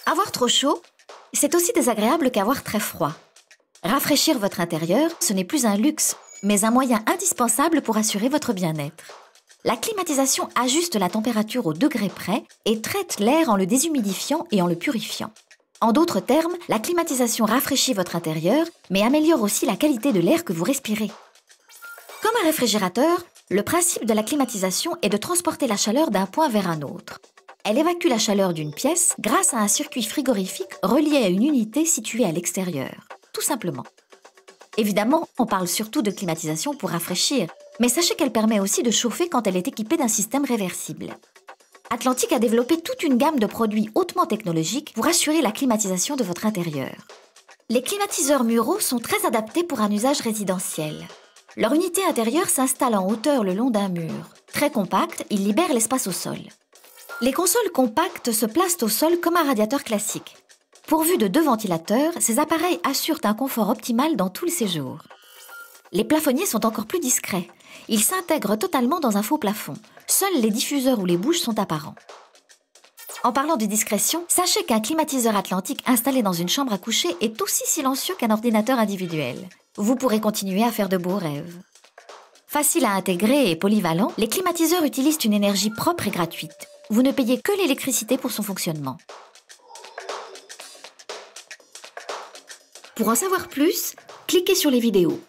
Avoir trop chaud, c'est aussi désagréable qu'avoir très froid. Rafraîchir votre intérieur, ce n'est plus un luxe, mais un moyen indispensable pour assurer votre bien-être. La climatisation ajuste la température au degré près et traite l'air en le déshumidifiant et en le purifiant. En d'autres termes, la climatisation rafraîchit votre intérieur, mais améliore aussi la qualité de l'air que vous respirez. Comme un réfrigérateur, le principe de la climatisation est de transporter la chaleur d'un point vers un autre. Elle évacue la chaleur d'une pièce grâce à un circuit frigorifique relié à une unité située à l'extérieur, tout simplement. Évidemment, on parle surtout de climatisation pour rafraîchir, mais sachez qu'elle permet aussi de chauffer quand elle est équipée d'un système réversible. Atlantic a développé toute une gamme de produits hautement technologiques pour assurer la climatisation de votre intérieur. Les climatiseurs muraux sont très adaptés pour un usage résidentiel. Leur unité intérieure s'installe en hauteur le long d'un mur. Très compact, ils libèrent l'espace au sol. Les consoles compactes se placent au sol comme un radiateur classique. Pourvus de 2 ventilateurs, ces appareils assurent un confort optimal dans tout le séjour. Les plafonniers sont encore plus discrets. Ils s'intègrent totalement dans un faux plafond. Seuls les diffuseurs ou les bouches sont apparents. En parlant de discrétion, sachez qu'un climatiseur Atlantic installé dans une chambre à coucher est aussi silencieux qu'un ordinateur individuel. Vous pourrez continuer à faire de beaux rêves. Facile à intégrer et polyvalent, les climatiseurs utilisent une énergie propre et gratuite. Vous ne payez que l'électricité pour son fonctionnement. Pour en savoir plus, cliquez sur les vidéos.